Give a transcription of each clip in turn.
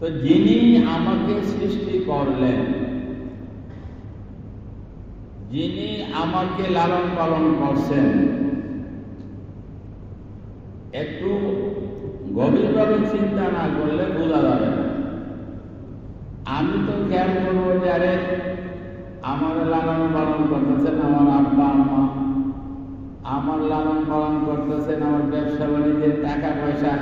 তো তো যিনি আমাকে সৃষ্টি করলেন, যিনি আমাকে লালন পালন করছেন, একটু গভীরভাবে চিন্তা না করলে বোঝা যাবে না। আমি তো খেয়াল করবো যে আরে আমার লালন পালন করতেছেন আমার আব্বা আম্মা, আমার লালন পালন করতেছেন আমার ব্যবসা বাণিজ্যের টাকা পয়সা,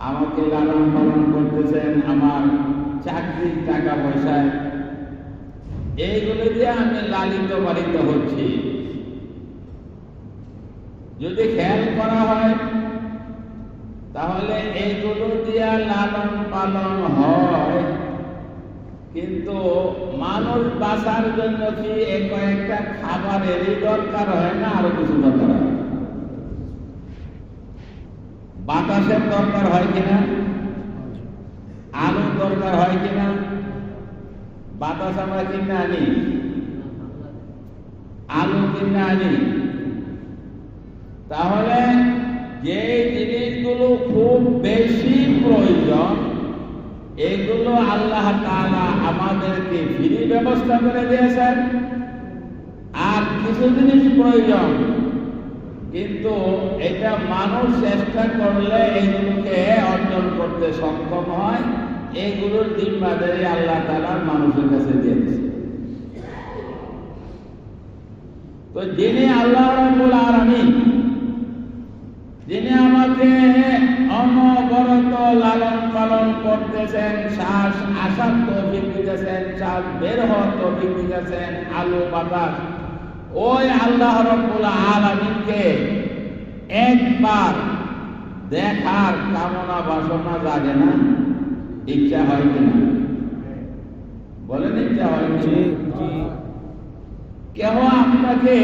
আমাকে লালন পালন করতেছেন আমার চাকরির টাকা পয়সায়, এইগুলো দিয়ে আমি লালিত পালিত হচ্ছি। যদি খেয়াল করা হয় তাহলে এইগুলো দিয়ে লালন পালন হয়, কিন্তু মানুষ বাঁচার জন্য কি কয়েকটা খাবারেরই দরকার হয় না আরো কিছু দরকার হয়? বাতাসের দরকার হয় কিনা? আলোর দরকার হয় কিনা? বাতাস আমরা কিনে আনি, আলো কিনে আনি। তাহলে যে জিনিসগুলো খুব বেশি প্রয়োজন এগুলো আল্লাহ তাআলা আমাদেরকে ফ্রি ব্যবস্থা করে দিয়েছেন। আর কিছু জিনিস প্রয়োজন, কিন্তু এটা মানুষ চেষ্টা করলে এগুলোকে অর্জন করতে সক্ষম হয়। এগুলোর জিম্মাদারি আল্লাহ তাআলা মানুষের কাছে দিয়েছে। তো যিনি আল্লাহ রাব্বুল আলামিন, যিনি আমাকে অনবরত লালন পালন করতেছেন, শ্বাস আসার তৌফিক দিতেছেন, শ্বাস বের হওয়ার তৌফিক দিতেছেন, আলো বাতাস, ওই আল্লাহ রাব্বুল আলামিনকে একবার দেখার কামনা বাসনা জাগে না? ইচ্ছা হয় কিনা? বলেন ইচ্ছা হয় কি? কেউ আপনাকে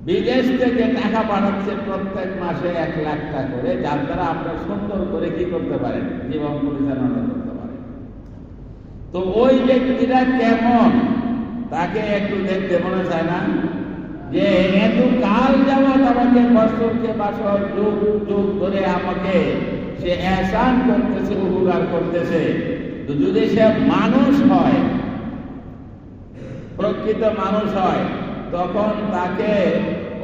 বিদেশ থেকে টাকা পাঠাচ্ছে প্রত্যেক মাসে 1 লাখ টাকা করে, যার দ্বারা আপনার সুন্দর করে কি করতে পারেন? জীবন পরিচালনা করতে পারেন। তো ওই ব্যক্তিরা কেমন, তাকে একটু দেখতে মনে চায় না? যে এত কাল যাবৎ আমাকে বছরকে বছর যুগ যুগ ধরে আমাকে সে এহসান করতেছে, উপকার করতেছে। তো যদি সে মানুষ হয়, প্রকৃত মানুষ হয়, তখন তাকে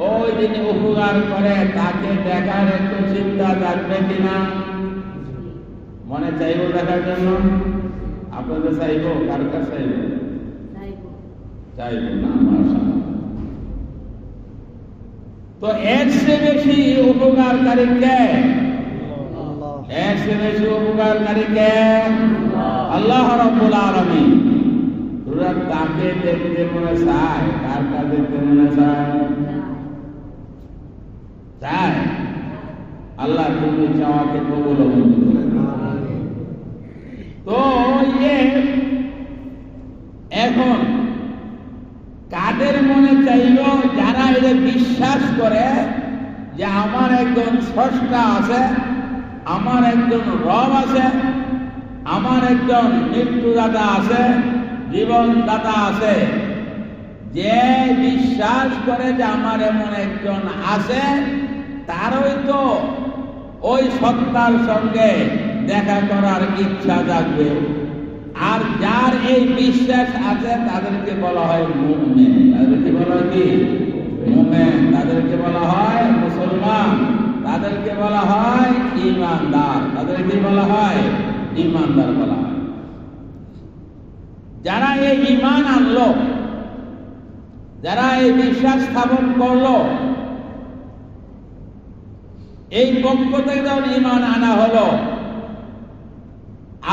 ওই যিনি উপকার করে তাকে দেখার একটু চিন্তা জাগবে কিনা? মনে চাইব দেখার জন্য? আপনাদের চাইব? কার কাছে চাইব? চাইব না। মাশাআল্লাহ। তো এর চেয়ে বেশি উপকারকারী কে? এর চেয়ে বেশি উপকারকারী কে? আল্লাহ রাব্বুল আলামিন। তাকে দেখতে মনে চায়? কার কাছে দেখতে মনে চায়? চায়। আল্লাহ তুমি চাওয়াকে কবুল করুন। তো এখন কাদের মনে চাইল? যারা এটা বিশ্বাস করে যে আমার একজন স্রষ্টা আছে, আমার একজন রব আছে, আমার একজন মৃত্যুদাতা আছে, জীবনদাতা আছে। যে বিশ্বাস করে যে আমার এমন একজন আছে, তারই তো ওই সত্তার সঙ্গে দেখা করার ইচ্ছা জাগবে। আর যার এই বিশ্বাস আছে তাদেরকে বলা হয় মুমিন। তাদেরকে বলা হয় কি? মুমিন। তাদেরকে বলা হয় মুসলমান। তাদেরকে বলা হয় ঈমানদার। তাদেরকে বলা হয় ঈমানদার বলা হয়। যারা এই ঈমান আনলো, যারা এই বিশ্বাস স্থাপন করলো, এই পক্ষ থেকে যখন ঈমান আনা হলো,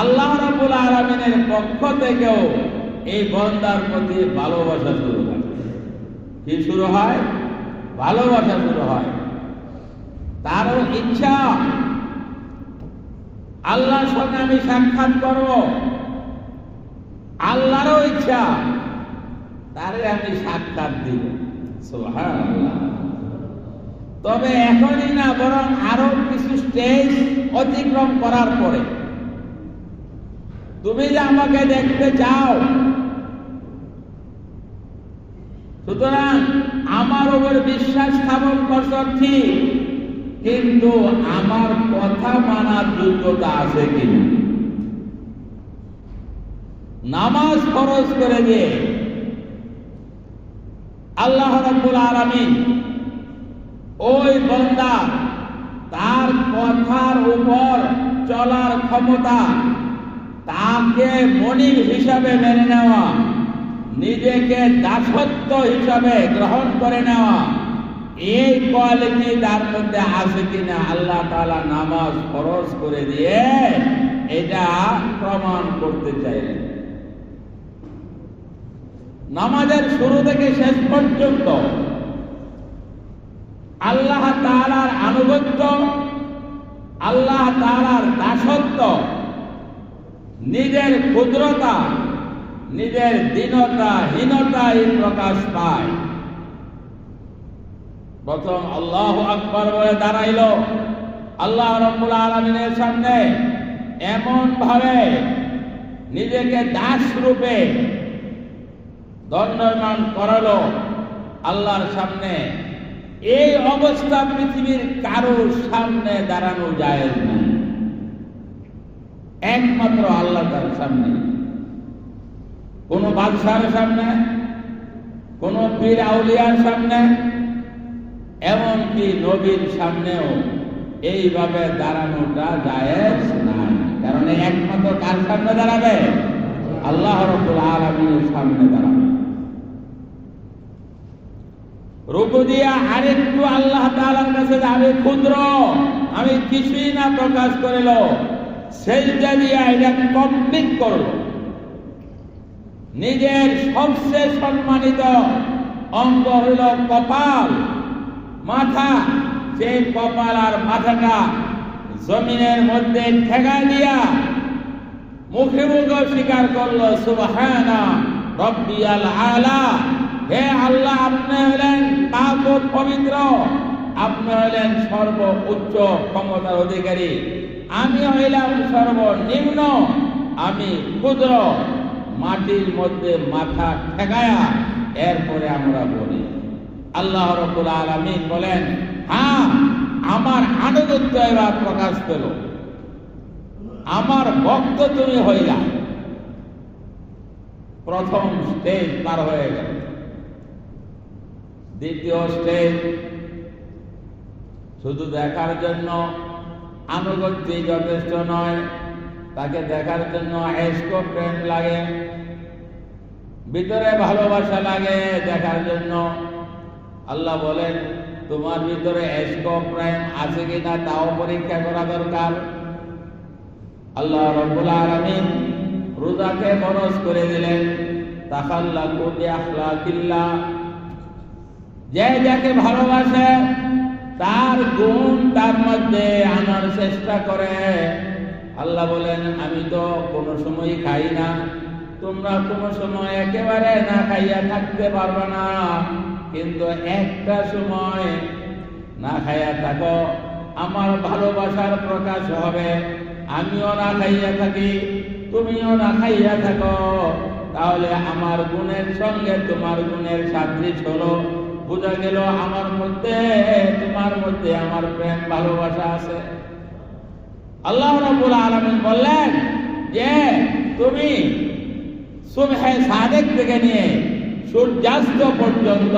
আল্লাহ রাব্বুল আলামিনের পক্ষ থেকেও এই বান্দার প্রতি ভালোবাসা শুরু হয়। কি শুরু হয়? ভালোবাসা শুরু হয়। তারও ইচ্ছা আল্লাহর সঙ্গে আমি সাক্ষাৎ করব। আল্লাহরও ইচ্ছা তারে আমি সাক্ষাৎ দিব। সুবহানাল্লাহ। তবে এখনই না, বরং আরো কিছু স্টেজ অতিক্রম করার পরে। তুমি যে আমাকে দেখতে চাও, সুতরাং আমার উপর বিশ্বাস স্থাপন করছ ঠিক, কিন্তু আমার কথা মানার যোগ্যতা আছে কিনা। নামাজ ফরজ করে দিয়ে আল্লাহ রাব্বুল আলামিন ওই বান্দা তার কথার উপর চলার ক্ষমতা, তাকে মনিব হিসাবে মেনে নেওয়া, নিজেকে দাসত্ব হিসাবে গ্রহণ করে নেওয়া, এই কোয়ালিটি তার মধ্যে আছে কিনা আল্লাহ তাআলা নামাজ ফরজ করে দিয়ে এটা প্রমাণ করতে চাইলেন। নামাজের শুরু থেকে শেষ পর্যন্ত আল্লাহ তাআলার আনুগত্য, আল্লাহ তাআলার দাসত্ব, নিজের ক্ষুদ্রতা, নিজের দীনতা হীনতাই প্রকাশ পায়। প্রথম আল্লাহু আকবার বলে দাঁড়াইল আল্লাহ রাব্বুল আলামিনের সামনে, এমন ভাবে নিজেকে দাস রূপে দণ্ডায়মান করালো আল্লাহর সামনে। এই অবস্থা পৃথিবীর কারোর সামনে দাঁড়ানো জায়েজ নাই, একমাত্র আল্লাহ তার সামনে। কোন বাদশার সামনে, কোন পীর আউলিয়ার সামনে, এমনকি নবীর সামনেও এইভাবে দাঁড়ানোটা জায়েজ নাই। কারণ একমাত্র কার সামনে দাঁড়াবে? আল্লাহ রাব্বুল আলামিনের সামনে দাঁড়াবে। রুকু দিয়া আরেকটু আল্লাহ তাআলার কাছে যাবে, ক্ষুদ্র, আমি কিছুই না প্রকাশ করিল। সেজদা দিয়া এটা কমপ্লিট করল। নিজের সবচেয়ে সম্মানিত অঙ্গ হইল কপাল, মাথা। সেই কপাল আর মাথাটা জমিনের মধ্যে ঠেকা দিয়া মুখে মুখে স্বীকার করলো, সুবহানা রব্বিয়াল আলা, হে আল্লাহ, আপনি হলেন পাক ও পবিত্র, আপনি হলেন সর্ব উচ্চ ক্ষমতার অধিকারী, আমি হইলাম সর্বনিম্ন, আমি ক্ষুদ্র। মাটির মধ্যে মাথা ঠেকায়া এরপরে আমরা বলি আল্লাহ রাব্বুল আলামিন বলেন, হ্যাঁ, আমার আনুগত্য এবার প্রকাশ পেল, আমার ভক্ত তুমি হইলা। প্রথম স্টেজ পার হয়ে গেল। দ্বিতীয় স্টেজ, শুধু দেখার জন্য আনুগত্যই যথেষ্ট নয়, তাকে দেখার জন্য ইশক প্রেম লাগে, ভিতরে ভালোবাসা লাগে দেখার জন্য। আল্লাহ বলেন, তোমার ভিতরে ইশক প্রেম আছে কিনা তাও পরীক্ষা করা দরকার। আল্লাহ রাব্বুল আলামিন রোজাকে ফরজ করে দিলেন, তাখাল্লাকু বিআখলাকিল্লাহ, যে যাকে ভালোবাসে তার গুণ তার মধ্যে আনার চেষ্টা করে। আল্লাহ বলেন, আমি তো কোনো সময় খাই না, তোমরা কোনো সময় একেবারে না খাইয়া থাকতে পারবে না, কিন্তু একটা সময় না খাইয়া থাকো, আমার ভালোবাসার প্রকাশ হবে। আমিও না খাইয়া থাকি, তুমিও না খাইয়া থাকো, তাহলে আমার গুণের সঙ্গে তোমার গুণের সাদৃশ্য হলো। বোঝা গেল আমার মধ্যে তোমার মধ্যে আমার প্রেম ভালোবাসা আছে। আল্লাহ রাব্বুল আলামিন বললেন যে তুমি সুবহে সাদেক থেকে নিয়ে সূর্যাস্ত পর্যন্ত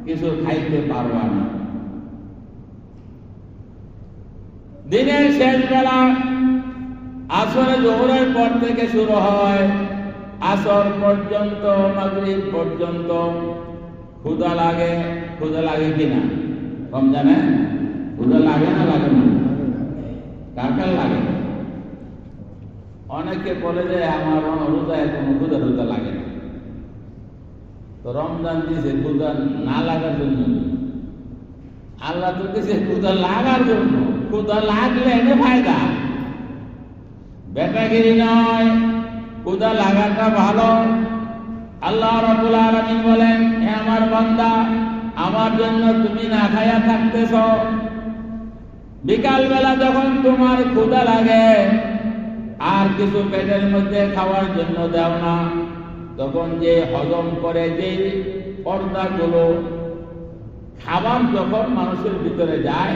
কিছু খাইতে পারবা না। দিনের শেষ বেলা আসরে জোহরের পর থেকে শুরু হয়, আসর পর্যন্ত, মাগরিব পর্যন্ত ক্ষুধা লাগে। ক্ষুধা লাগে কিনা রমজানে? ক্ষুধা লাগে না লাগে না? কার কার লাগে? অনেকে বলে যে আমার রোজায় কোনো ক্ষুধা টুধা লাগে না। তো রমজান দিয়েছে ক্ষুধা না লাগার জন্য, আল্লাহ তো দিয়েছে ক্ষুধা লাগার জন্য। ক্ষুধা লাগলে এনে ফায়দা, বেটাগিরি নয়, ক্ষুধা লাগাটা ভালো। আল্লাহ রাব্বুল আলামিন বলেন, হে আমার বান্দা, আমার জন্য তুমি না খাইয়া থাকতেছ, বিকাল বেলা যখন তোমার ক্ষুধা লাগে আর কিছু পেটের মধ্যে খাওয়ার জন্য দাও না, তখন যে হজম করে যে পর্দাগুলো, খাবার যখন মানুষের ভিতরে যায়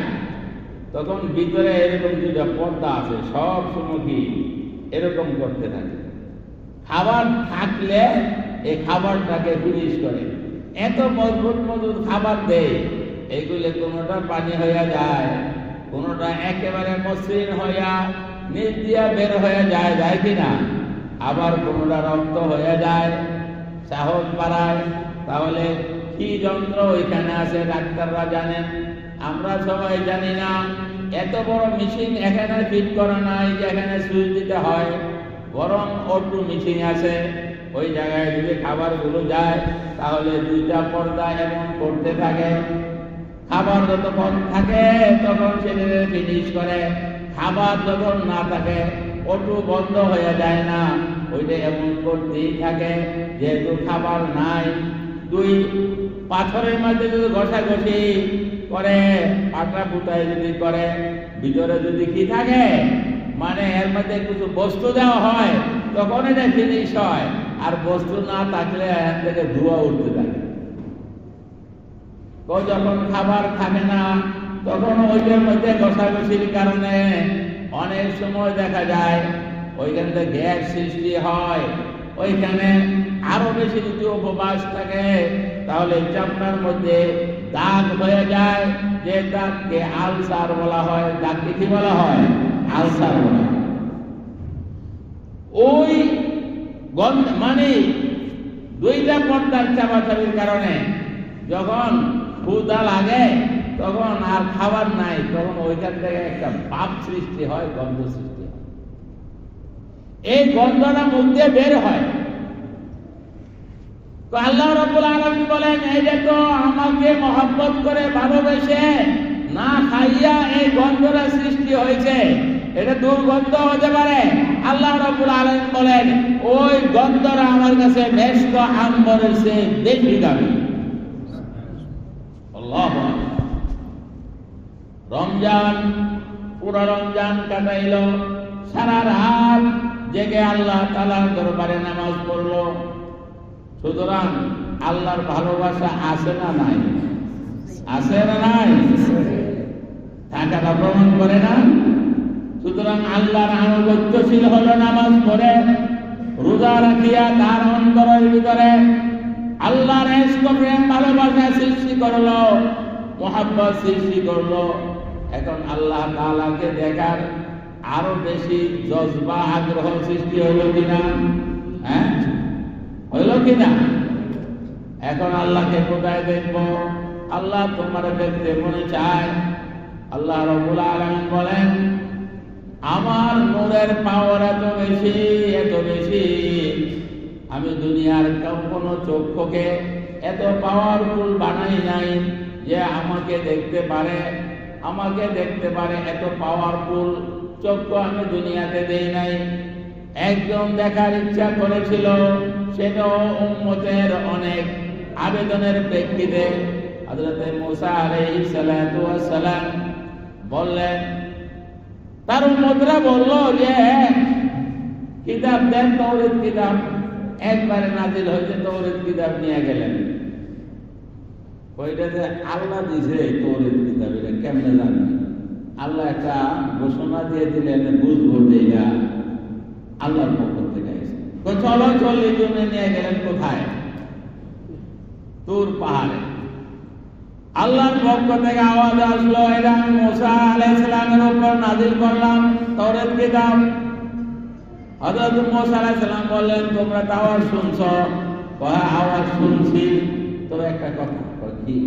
তখন ভিতরে এরকম দুটা পর্দা আছে, সব সময় কি এরকম করতে থাকে। খাবার থাকলে এই খাবারটাকে ফিনিশ করে, এত মজবুত মজবুত খাবার দেয়, এগুলো কোনোটা পানি হইয়া যায়, কোনোটা একেবারে মসৃণ হইয়া নিচ দিয়া বের হয়ে যায়, যায় কিনা, আবার কোনোটা রক্ত হয়ে যায়, সাহস বাড়ায়। তাহলে কি যন্ত্র ওইখানে আছে ডাক্তাররা জানেন, আমরা সবাই জানি না। এত বড় মেশিন এখানে ফিট করা নাই যে এখানে সুইচ দিতে হয়, বরং অটো মেশিন আছে। ওই জায়গায় যদি খাবারগুলো যায় তাহলে দুইটা পর্দা এমন করতে থাকে, খাবার যতক্ষণ থাকে তখন সেটাকে ফিনিশ করে, খাবার যখন না থাকে অটো বন্ধ হয়ে যায় না, ওইটা এমন করতেই থাকে। যেহেতু খাবার নাই, দুই পাথরের মধ্যে যদি ঘষাঘষি করে, পাটা পুতায় যদি করে, ভিতরে যদি কি থাকে, মানে এর মধ্যে কিছু বস্তু দেওয়া হয়, তখন এটা ফিনিশ হয়। আর বস্তু না থাকলে এর থেকে ধোঁয়া উঠতে থাকে। যখন খাবার থাকে না তখন ওইটার মধ্যে ঘষাঘষির কারণে অনেক সময় দেখা যায় ওইখান থেকে গ্যাস সৃষ্টি হয়। ওইখানে আরো বেশি যদি উপবাস থাকে তাহলে চামড়ার মধ্যে দাগ হয়ে যায়, যে দাগকে আলসার বলা হয়। দাগকে কি বলা হয়? আলসার বলা হয়। ওই গন্ধ মানে দুইটা পর্দার চাপাচাপির কারণে যখন ক্ষুধা লাগে তখন আর খাবার নাই, তখন ওইখান থেকে একটা ভাব সৃষ্টি হয়, গন্ধ সৃষ্টি হয়। এই গন্ধটা মুখ দিয়ে বের হয়। তো আল্লাহ রাব্বুল আলামিন বলেন, এইটা তো আমাকে মহব্বত করে ভালোবেসে না খাইয়া এই গন্ধটা সৃষ্টি হয়েছে, এটা দুর্গন্ধ হতে পারে। আল্লাহ রাব্বুল আলামিন বলেন, ওই গন্ধটা আমার কাছে মেশক আম্বরের চেয়ে বেশি দামি। আল্লাহু আকবার। রমজান, পুরো রমজান কাটাইল, সারা রাত জেগে আল্লাহ তাআলার দরবারে নামাজ পড়লো। সুতরাং আল্লাহর ভালোবাসা আছে না নাই? আছে না নাই? টাকাটা প্রমাণ করে না? সুতরাং আল্লাহর আনুগত্যশীল হলো, নামাজ পড়ে রোজা রাখিয়া তার অন্তরের ভিতরে আল্লাহর ইশক প্রেম ভালোবাসা সৃষ্টি করলো, মুহাব্বত সৃষ্টি করলো। এখন আল্লাহ তাআলাকে দেখার আরো বেশি জজবা, আগ্রহ সৃষ্টি হলো কিনা? হ্যাঁ, হইল কিনা? এখন আল্লাহকে কোথায় দেখবো? আল্লাহ তোমার দেখতে মনে চায়। আল্লাহ রাব্বুল আলামিন বলেন, আমার নূরের পাওয়ার এত বেশি, এত বেশি, আমি দুনিয়ার কোনো চক্ষুকে এত পাওয়ারফুল বানাই নাই যে আমাকে দেখতে পারে। আমাকে দেখতে পারে এত পাওয়ারফুল চক্ষু আমি দুনিয়াতে দেই নাই। একজন দেখার ইচ্ছা করেছিল, সেটাও উম্মতের অনেক আবেদনের প্রেক্ষিতে হযরত মুসা আলাইহিস সালাতু ওয়াস সালাম বললেন, তার উম্মতরা বলল যে কিতাব দেন, তাওরাত কিতাব। একবারে নাজিল হয়েছে তাওরাত কিতাব নিয়ে গেলেন। ওইটা যে আল্লাহ দিয়েছে তাওরাত কিতাব, এটা কেমনে জানেন? আল্লাহ একটা ঘোষণা দিয়ে দিলেন, বুঝবো যে এটা আল্লাহর পক্ষ থেকে এসেছে। চলো 40 জনে নিয়ে গেলেন কোথায়? তুর পাহাড়ে। আল্লাহর পক্ষ থেকে আওয়াজ আসলো, এটা আমি মুসা আলাইহিস সালামের উপর নাজিল করলাম তাওরাত কিতাব। হযরত মুসা আলাইহিস সালাম বললেন, তোমরা তো আওয়াজ শুনছো? আওয়াজ শুনছি, তো একটা কথা কি,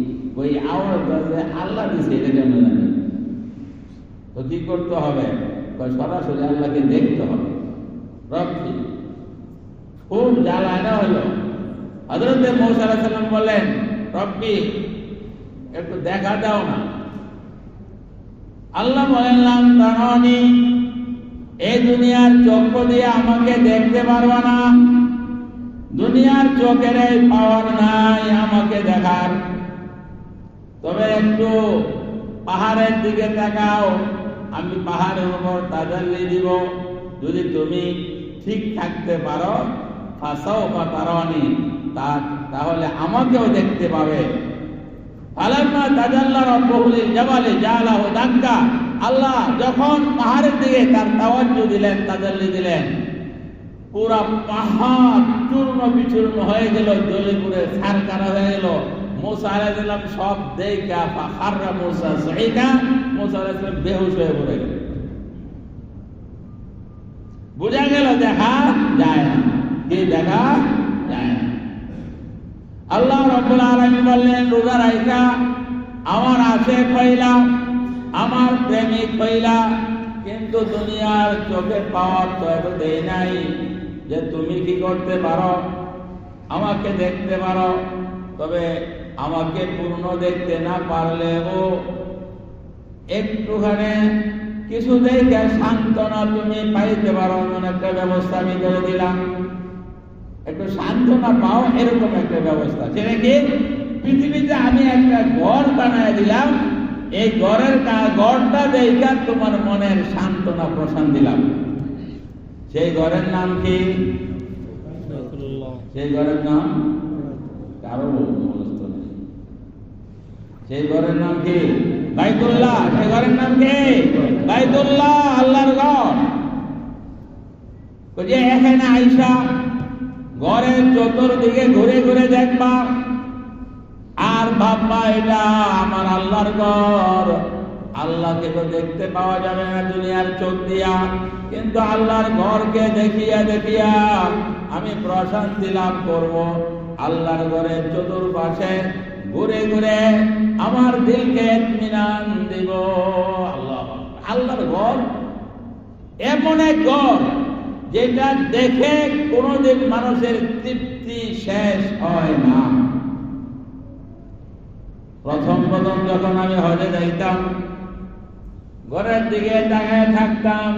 ওই আওয়াজটা যে আল্লাহ দিছে এটা কেমন জানি? তো কি করতে হবে? সরাসরি আল্লাহকে দেখতে হবে। রব্বি, খুব জ্বালানো হলো। হযরত মুসা আলাইহিস সালাম বললেন, রব্বি, একটু দেখা দাও না। আল্লাহ বললাম, তারানি, এই দুনিয়ার চক্ষু দিয়ে আমাকে দেখতে পারবা না। দুনিয়ার চোখের এই পাওয়ার নাই আমাকে দেখার। তবে একটু পাহাড়ের দিকে তাকাও, আমি পাহাড়ের উপর তাজাল্লি দিব। যদি তুমি ঠিক থাকতে পারো, ফাসাউফা তারানি, তাহলে আমাকেও দেখতে পাবে। ফালাম্মা তাজাল্লা রাব্বুহু লিল জাবালি জাআলাহু দাক্কা, আল্লাহ যখন পাহাড়ের দিকে তার তাওয়াজ্জু দিলেন, তাজাল্লি দিলেন, পুরা পাহাড় চূর্ণ বিচূর্ণ হয়ে গেল, জ্বলে পুড়ে ছারখার হয়ে গেল। মুসা আলাইহিস সালাম সব দেখা ফাখাররা মুসা সাইদা, মুসা আলাইহিস সালাম বেহুশ হয়ে পড়ে গেল। বুঝা গেল দেখা যায় না, কি দেখা যায় না। আল্লাহ রাব্বুল আলামিন বললেন, রোজা রাখা আমার আশেক হইলা, আমার প্রেমিক হইলা, কিন্তু দুনিয়ার চোখে পাওয়ার তো এত দেই নাই যে তুমি কি করতে পারো, আমাকে দেখতে পারো। তবে আমাকে পূর্ণ দেখতে না পারলেও একটুখানে কিছু দেখে সান্ত্বনা তুমি পাইতে পারো, এমন একটা ব্যবস্থা আমি করে দিলাম। একটু সান্ত্বনা পাও এরকম একটা ব্যবস্থা। সেটা কি? পৃথিবীতে আমি একটা ঘর বানায় দিলাম, এই ঘরটা দেখা তোমার মনের সান্ত্বনা প্রশান দিলাম। সেই ঘরের নাম কি? সেই ঘরের নাম কারো মুখস্থ নেই। সেই ঘরের নাম কি? বাইতুল্লাহ। সেই ঘরের নাম কি? বাইতুল্লাহ, আল্লাহর ঘর। যে এখানে আইসা ঘরের চতুর্দিকে ঘুরে ঘুরে দেখবা আর ভাববা এটা আমার আল্লাহর ঘর। আল্লাহকে তো দেখতে পাওয়া যাবে না দুনিয়ার চোখ দিয়া, কিন্তু আল্লাহর ঘরকে দেখিয়া দেখিয়া আমি প্রশান্তি লাভ করব। আল্লাহর ঘরের চতুর্পাশে ঘুরে ঘুরে আমার দিলকে ইতমিনান দিব। আল্লাহর ঘর এমন এক ঘর যেটা দেখে কোনোদিন মানুষের তৃপ্তি শেষ হয় না। প্রথম যখন আমি হজে যাইতাম, ঘরের দিকে তাকায় থাকতাম,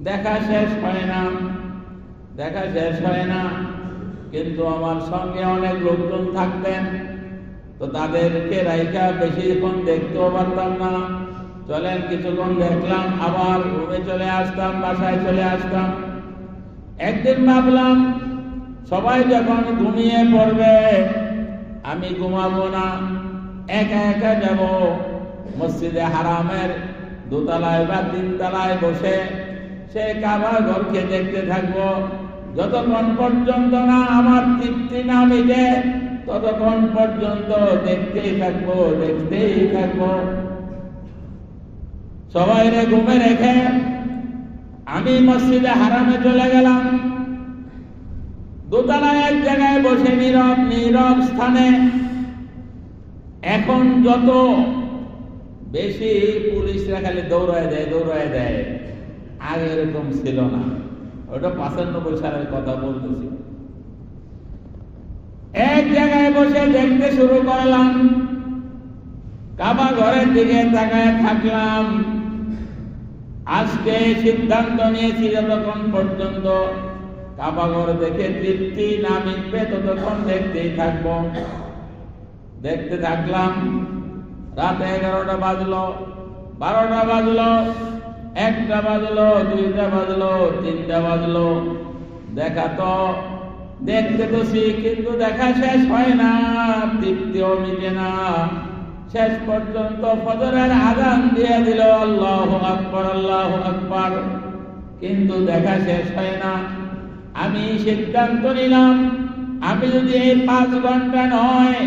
দেখা শেষ হয় না, দেখা শেষ হয় না। কিন্তু আমার সঙ্গে অনেক লোকজন থাকতেন, তো তাদেরকে রাইখা বেশিক্ষণ দেখতেও পারতাম না। চলেন কিছুক্ষণ দেখলাম, আবার রুমে চলে আসতাম, বাসায় চলে আসতাম। একদিন ভাবলাম সবাই যখন ঘুমিয়ে পড়বে, আমি ঘুমাবো না, একা একা যাব মসজিদে হারামের দোতলায় বা তিনতলায় বসে সে কাবা ঘরকে দেখতে থাকবো। যতক্ষণ পর্যন্ত না আমার তৃপ্তি না মিটে ততক্ষণ পর্যন্ত দেখতেই থাকবো, দেখতেই থাকবো। সবাইরে ঘুমে রেখে আমি মসজিদে হারামে চলে গেলাম। দোতলায় এক জায়গায় বসে নীরব স্থানে। এখন যত বেশি পুলিশরা খালি দৌড়ায় দেয়, আগে এরকম ছিল না। ওটা 95 সালের কথা বলতেছি। এক জায়গায় বসে দেখতে শুরু করলাম, কাবা ঘরের দিকে তাকায় থাকলাম। আজকে সিদ্ধান্ত নিয়েছি যতক্ষণ পর্যন্ত কাবা ঘর দেখে তৃপ্তি না মিটবে ততক্ষণ দেখতেই থাকবো। দেখতে থাকলাম। রাতে 11টা বাজলো, 12টা বাজলো, 1টা বাজলো, 2টা বাজলো, 3টা বাজলো। দেখা তো দেখতে বসি, কিন্তু দেখা শেষ হয় না, তৃপ্তিও মিটে না। শেষ পর্যন্ত ফজরের আযান দিয়ে দিল, আল্লাহু আকবার, আল্লাহু আকবার, কিন্তু দেখা শেষ হয় না। আমি সিদ্ধান্ত নিলাম, আমি যদি এই 5 ঘন্টা নয়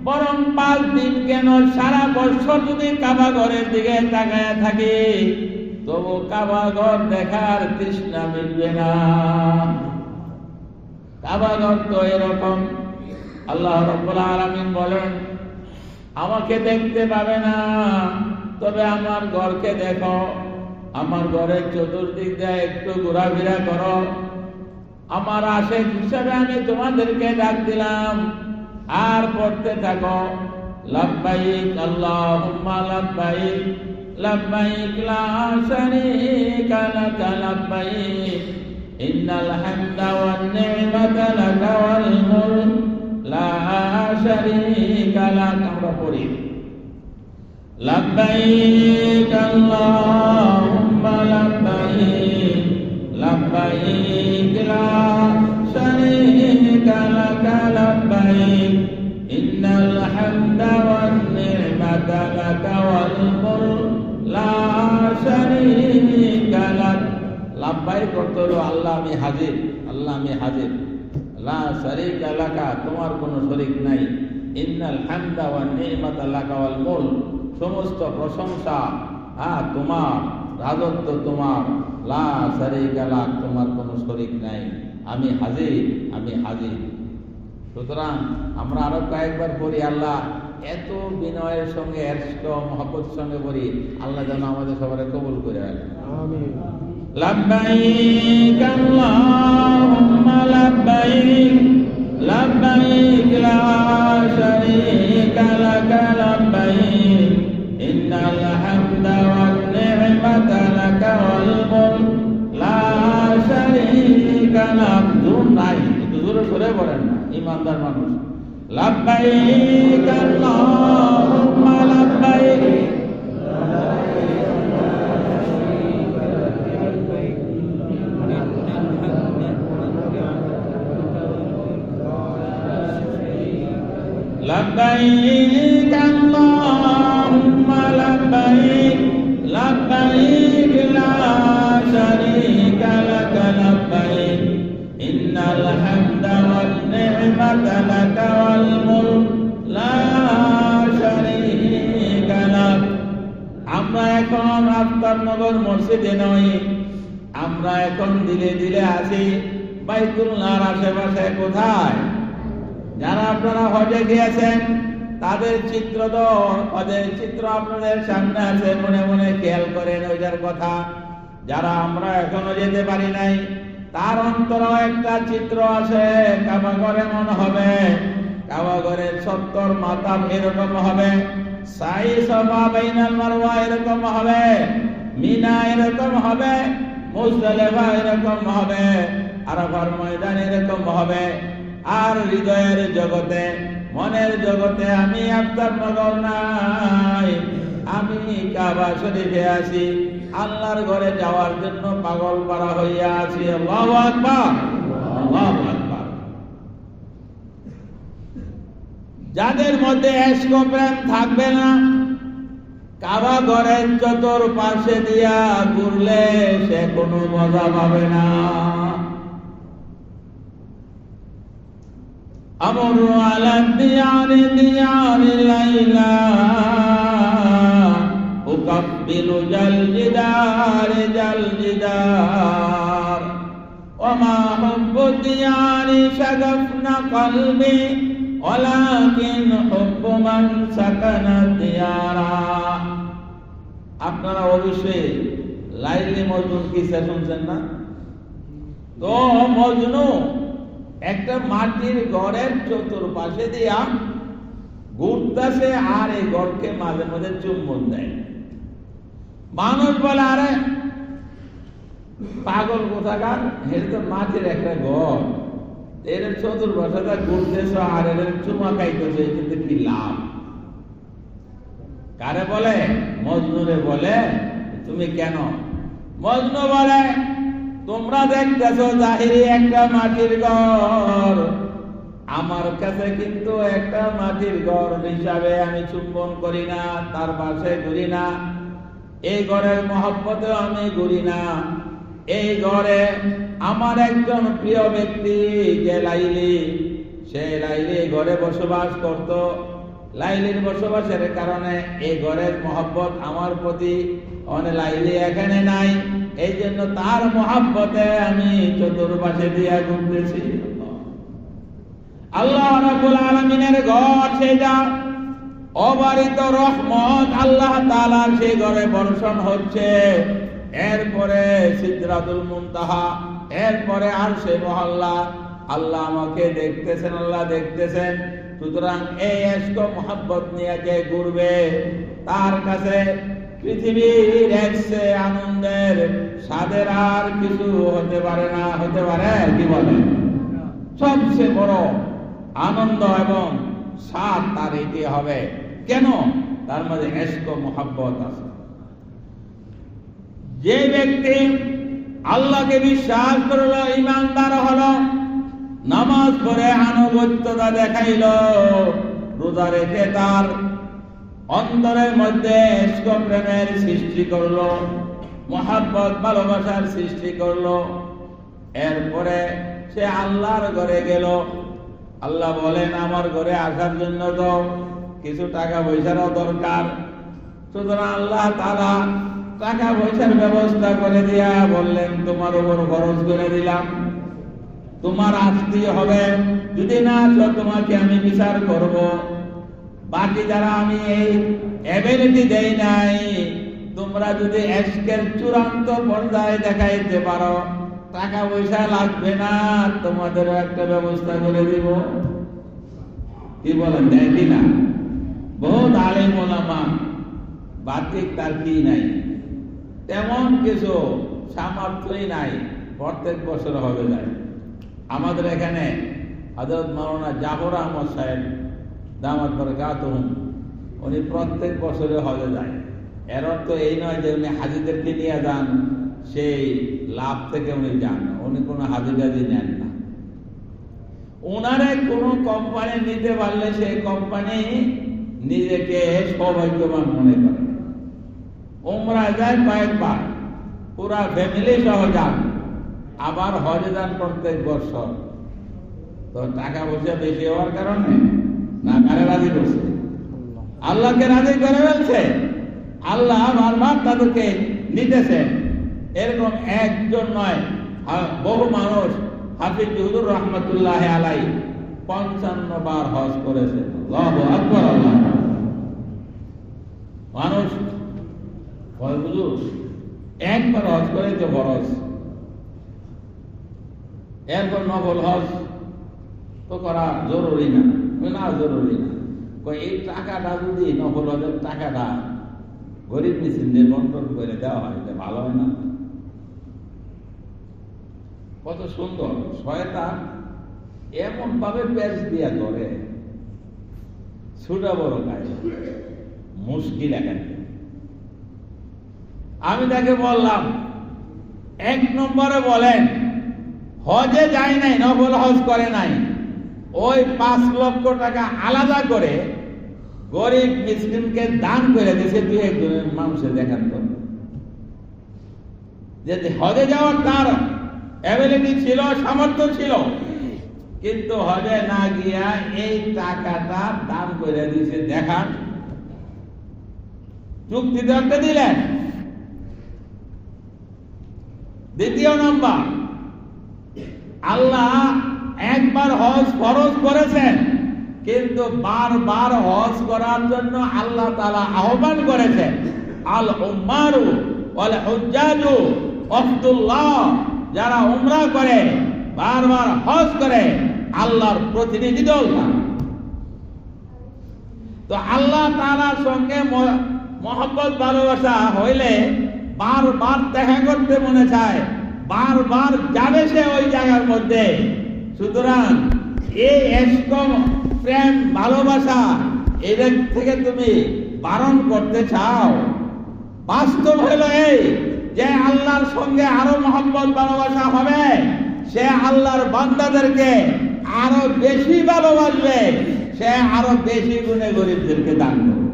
বরং 5 দিন কেন সারা বছর যদি কাবা ঘরের দিকে তাকায় থাকি, তবু কাবা ঘর দেখার তৃষ্ণা মিটবে না। কাবা ঘর তো এরকম। আল্লাহ রাব্বুল আলামিন বলেন, আমাকে দেখতে পাবে না, তবে আমার ঘরকে দেখো। আমার ঘরের চতুর্দিক দিয়ে একটু ঘোরাফেরা করো। আমার আশেক হিসাবে আমি তোমাদেরকে ডাক দিলাম, আর পড়তে থাকো, লাব্বাইক আল্লাহুম্মা লাব্বাইক, লাব্বাইক লা শারীকা লাক লাব্বাইক, ইন্নাল হামদা ওয়ান নি'মাতা লাকা ওয়াল মুলক লা শারীকা লাক। আমরা পড়ি, লাব্বাইক আল্লাহুম্মা লাব্বাইক, লাব্বাইক লা শারীকা লাক লাব্বাইক, ইন্নাল হামদা ওয়ান নি'মাতা লাকা ওয়াল মুলক করতে হলো আল্লাহ আমি হাজির, আল্লাহ আমি হাজির, লা শারীকা লাকা, তোমার কোনো শরীক নাই, ইন্নাল হামদা ওয়ান নি'মাতা লাকা ওয়াল মুলক, সমস্ত প্রশংসা তোমার, রাজত্ব তোমার, লা শারীকা লাক, তোমার কোনো শরীক নাই, আমি হাজির, আমি হাজির। সুতরাং আমরা আরো কয়েকবার পড়ি, আল্লাহ এত বিনয়ের সঙ্গে এরশক মহব্বত সঙ্গে পড়ি, আল্লাহ যেন আমাদের সবারে কবুল করে রাখেন। আমিন। লাব্বাইক আল্লাহুম্মা লাব্বাইক, লাব্বাইক লা শারীকা লাকা লাব্বাইক, ইন্নাল হামদা ওয়ান নি'মাতা লাকা ওয়াল মুলক, লা শারীকা লাক। জোর নাই, একটু জোরে সরে পড়েন না ইমানদার মানুষ। লাব্বাইক আল্লাহুম্মা লাব্বাইক, লাব্বাইক আল্লাহুম্মা লাব্বাইক, লাব্বাইক লা শারীকা লাকা লাব্বাইক, ইন্নাল হামদা ওয়ান নি'মাতা লাকা ওয়াল মুলক, লা শারীকা লাক। আমরা এখন আফতারনগর মসজিদে নই, আমরা এখন দিলে দিলে আছি বাইতুল্লাহর আশেপাশে। কোথায়? যারা আপনারা হজে গিয়েছেন তাদের চিত্র তো, হজের চিত্র আপনাদের সামনে আছে, মনে মনে খেয়াল করেন ওইটার কথা। যারা আমরা এখনো যেতে পারি নাই তার অন্তরেও একটা চিত্র আছে। কাবা ঘরে মনে হবে, কাবা ঘরের 70 মাতাম এরকম হবে, সাই সাফা বাইনাল মারওয়া এরকম হবে, মিনা এরকম হবে, মুজদালিফা এরকম হবে, আরাফার ময়দান এরকম হবে। আর হৃদয়ের জগতে, মনের জগতে আমি আফতারনগর নাই, আমি কাবা শরীফে আছি, আল্লাহর ঘরে যাওয়ার জন্য পাগল পারা হইয়া আছি। আল্লাহু আকবার, আল্লাহু আকবার। যাদের মধ্যে ইশক প্রেম থাকবে না, কাবা ঘরের চতুর্পাশে দিয়া ঘুরলে সে কোনো মজা পাবে না। আমরু আলা দিয়ারি দিয়ারি লাইলা, উকাব্বিলু জাল জিদার জাল জিদার, ওমা হুব্বু দিয়ারি শাগাফনা কলবি, ওয়ালাকিন হুব্বু মান সাকানা দিয়ারা। আপনারা অবশ্যই লাইলি মজনু কিসা শুনছেন না? তো মজনু একটা মাটির ঘরের চতুর্পাশে দিয়া ঘুরতেছে, আর এই ঘরকে মাঝে মাঝে চুম্বন দেয়। মানুষ বলে, আরে পাগল কোথাকার, এর তো মাটির একটা ঘর, এর চতুর্পাশে ঘুরতেছ আর এর চুমা খাইতেছে, কিন্তু কি লাভ? কারে বলে? মজনুরে বলে। তুমি কেন? মজনু বলে, তোমরা দেখতেছো জাহিরি একটা মাটির ঘর, আমার কাছে কিন্তু একটা মাটির ঘর হিসাবে আমি চুম্বন করি না, তার পাশে ঘুরি না, এই ঘরের মহব্বতে আমি ঘুরি না। এই ঘরে আমার একজন প্রিয় ব্যক্তি যে লাইলি, সে লাইলি ঘরে বসবাস করত। লাইলির বসবাসের কারণে এই ঘরের মহব্বত আমার প্রতি, অনেক লাইলি এখানে নাই, এই জন্য তার মহব্বতে আমি চতুর্পাশে দিয়া ঘুরতেছি। আল্লাহ রাব্বুল আলামিনের ঘর সেটা, অবারিত রহমত আল্লাহ তাআলার সেই ঘরে বর্ষণ হচ্ছে। এরপরে সিদরাতুল মুনতাহা, এরপরে আরশে মহল্লা। আল্লাহ আমাকে দেখতেছেন, আল্লাহ দেখতেছেন। সুতরাং এই ইশক মহব্বত নিয়ে যে ঘুরবে, তার কাছে পৃথিবীর একসে আনন্দের স্বাদের আর কিছু হতে পারে না। হতে পারে? কি বলে? সবচেয়ে বড় আনন্দ এবং স্বাদ তার এটি হবে। কেন? তার মধ্যে ইশক মহব্বত আছে। যে ব্যক্তি আল্লাহকে বিশ্বাস করলো, ইমানদার হলো, নামাজ পড়ে আনুগত্যতা দেখাইল, রোজা রেখে তার অন্তরের মধ্যে ইশক প্রেমের সৃষ্টি করলো, মহব্বত ভালোবাসার সৃষ্টি করলো। এরপরে সে আল্লাহর ঘরে গেল। আল্লাহ বলেন, আমার ঘরে আসার জন্য তো কিছু টাকা পয়সারও দরকার। সুতরাং আল্লাহ তাআলা টাকা পয়সার ব্যবস্থা করে দিয়া বললেন, তোমার উপর খরচ করে দিলাম, তোমার আসতেই হবে, যদি না আসো তোমাকে আমি বিচার করব। বাকি যারা আমি এই এবিলিটি দেই নাই, তোমরা যদি এশকের চূড়ান্ত পর্যায়ে দেখাইতে পারো, টাকা পয়সা লাগবে না, তোমাদেরও একটা ব্যবস্থা করে দিব। কি বলেন, দেয় কি না? বহুত আলেম ওলামা বাতিক তার কি নাই, তেমন কিছু সামর্থ্যই নাই, প্রত্যেক বছর হবে যায়। আমাদের এখানে হযরত মাওলানা জাফর আহমদ সাহেব দামাত বরকাতুহুম, উনি প্রত্যেক বছরে হজে যায়। এর অর্থ এই নয় যে উনি হাজিদেরকে নিয়ে যান, সেই লাভ থেকে উনি যান, উনি কোনো হাজি টাজি নেন না। ওনারে কোনো কোম্পানি নিতে পারলে সেই কোম্পানি নিজেকে সৌভাগ্যবান মনে করে। উমরা যায় কয়েকবার, পুরা ফ্যামিলি সহ যান, আবার হজে যান প্রত্যেক বছর। তো টাকা পয়সা বেশি হওয়ার কারণে না, কারে রাজি করছে? আল্লাহকে রাজি করে ফেলছে। আল্লাহ বারবার তাদেরকে নিতেছে। এরকম একজন নয়, বহু মানুষ, হাফিজ হুজুর রহমতুল্লাহ আলাই 55 বার হজ করেছে। আল্লাহু আকবার। আল্লাহ মানুষ হুজুর একবার হজ করে তো ফরজ, এরপর নফল হজ তো করা জরুরি না, না জরুরি না। এই টাকাটা যদি নফল হজের টাকাটা গরিব মিসকিনদের বন্টন করে দেওয়া হয়, এটা ভালো হয় না? কত সুন্দর শয়তান এমন ভাবে পেশ দিয়া ধরে, ছোট বড় কাজ মুশকিল এখানে। আমি তাকে বললাম, 1 নম্বরে বলেন হজে যায় নাই, নফল হজ করে নাই, ওই 5 লক্ষ টাকা আলাদা করে গরিব মিসকিনকে দান করে দিয়েছে। 2-1 মানুষের দেখান তো যে হজে যাওয়ার তার এবিলিটি ছিল, সামর্থ্য ছিল, কিন্তু হজে না গিয়া এই টাকাটা দান করে দিয়েছে, দেখান। চুক্তি করতে দিলেন। 2 নম্বর, আল্লাহ একবার হজ ফরজ করেছেন, কিন্তু বারবার হজ করার জন্য আল্লাহ তাআলা আহ্বান করেছেন, আল উম্মারু ওয়াল হুজ্জাজু আব্দুল্লাহ, যারা উমরা করে, বারবার হজ করে, আল্লাহর প্রতিনিধি দল। তো আল্লাহ তাআলার সঙ্গে মহব্বত ভালোবাসা হইলে বারবার দেখা করতে মনে চায়, বারবার যাবে সে ওই জায়গার মধ্যে। সুতরাং এই এসকম প্রেম ভালোবাসা এদের থেকে তুমি বারণ করতে চাও। বাস্তব হলো এই যে আল্লাহর সঙ্গে আরো মহব্বত ভালোবাসা হবে, সে আল্লাহর বান্দাদেরকে আরো বেশি ভালোবাসবে, সে আরো বেশি গুণে গরিবদেরকে দান করবে।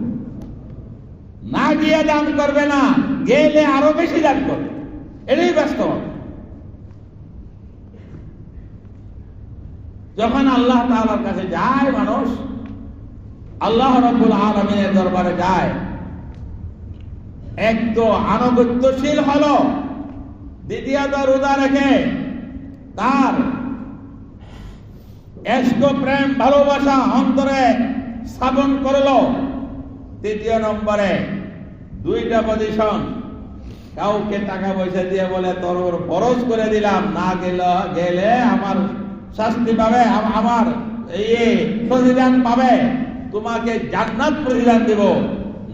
না গিয়ে দান করবে না, গেলে আরো বেশি দান করবে। এটাই বাস্তব। যখন আল্লাহ তাআলার কাছে যায় মানুষ, আল্লাহ রাব্বুল আলামিনের দরবারে যায়, এক তো আনুগত্যশীল হলো, দ্বিতীয়ত রোজা রেখে তার এশক প্রেম ভালোবাসা অন্তরে স্থাপন করলো, তৃতীয় নম্বরে 2টা পজিশন, কাউকে টাকা পয়সা দিয়ে বলে তোর ফরজ করে দিলাম, না গেলে আমার শাস্তি পাবে, আমার এই প্রতিদান পাবে, তোমাকে জান্নাত প্রতিদান দেব,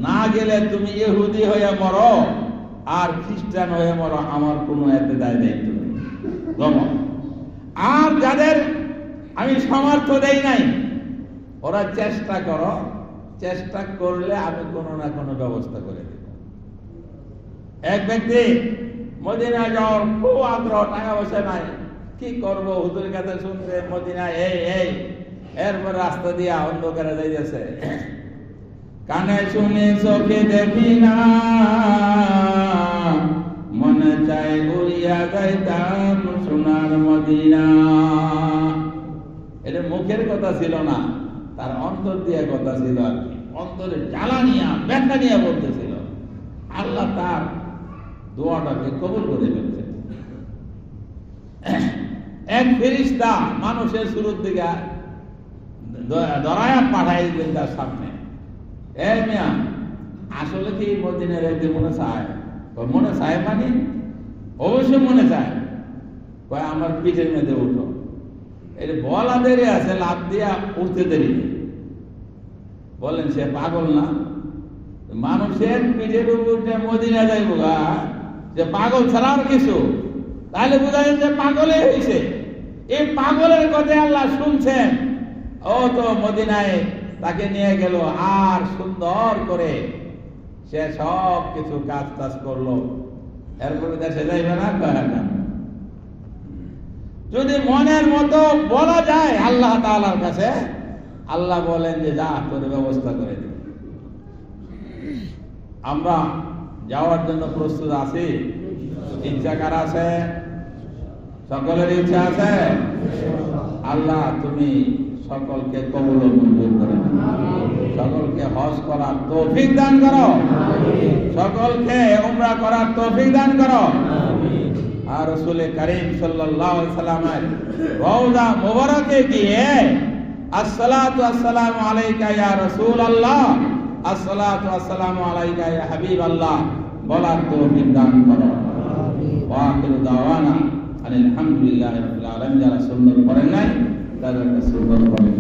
না গেলে তুমি ইহুদি হয়ে মরো আর খ্রিস্টান হয়ে মরো, আমার কোনো এতে দায় দায়িত্ব নেই। আর যাদের আমি সামর্থ্য দেই নাই, ওরা চেষ্টা করো, চেষ্টা করলে আমি কোনো না কোনো ব্যবস্থা করে দেব। এক ব্যক্তি মদিনা যাওয়ার খুব আগ্রহ, টাকা পয়সা নাই, কি করব, হুজুরের কাছে শুনছে মদিনা এই, এরপর রাস্তা দিয়া অন্ধকারে যাইতেছে, কানে শুনি চোখে দেখি না, মনে চায় উড়িয়া যাইতাম সোনার মদিনা। এটা মুখের কথা ছিল না, তার অন্তর দিয়ে কথা ছিল আর কি। অন্তরে জ্বালা নিয়া ব্যথা নিয়ে বলতেছিল। আল্লাহ তার দোয়াটাকে কবুল করে ফেলছে। এক ফেরেশতা মানুষের শুরুর দিকে দরায়া পাঠাই দিলেন তার সামনে। এ মিয়া, আসলে কি মদিনার একদিন মনে চায়? মনে চায় মানে অবশ্যই মনে চায়। কয় আমার পিঠের মধ্যে উঠো। এটা বলা দেরি আছে, লাভ দিয়া উঠতে দেরি। বলেন সে পাগল না? মানুষের পিঠের উপরে মদিনা যাইব গা, যে পাগল ছাড়া আর কিছু? তাহলে বোঝা যায় যে পাগলে হয়েছে। এই পাগলের কথা আল্লাহ শুনছেন। ও তো মদিনায় তাকে নিয়ে গেল, আর সুন্দর করে সে সব কিছু কাজ টাজ করলো। এরপরে দেশে যাইবে না? যদি মনের মতো বলা যায় আল্লাহ তাআলার কাছে, আল্লাহ বলেন যে যা, তোর ব্যবস্থা করে দিন। আমরা যাওয়ার জন্য প্রস্তুত আছি? ইচ্ছা কার আছে? সকলের ইচ্ছা আছে? আল্লাহ তুমি সকলকে কবুল ও মঞ্জুর করে নাও। সকলকে হজ করার তৌফিক দান করো, সকলকে উমরা করার তৌফিক দান করো। আর রাসূল করিম সাল্লাল্লাহু আলাইহি সাল্লামের রওজা মুবারকে গিয়ে আসসালাতু আসসালামু আলাইকা ইয়া রাসূলুল্লাহ, আসসালাতু আসসালামু আলাইকা ইয়া হাবিবাল্লাহ বলার তৌফিক দান করো। ওয়া আখিরু দাওয়ানা আলহামদুলিল্লাহি রাব্বিল আলামিন। যারা সুন্দর করেন নাই তাদেরকে সুন্দর করেন।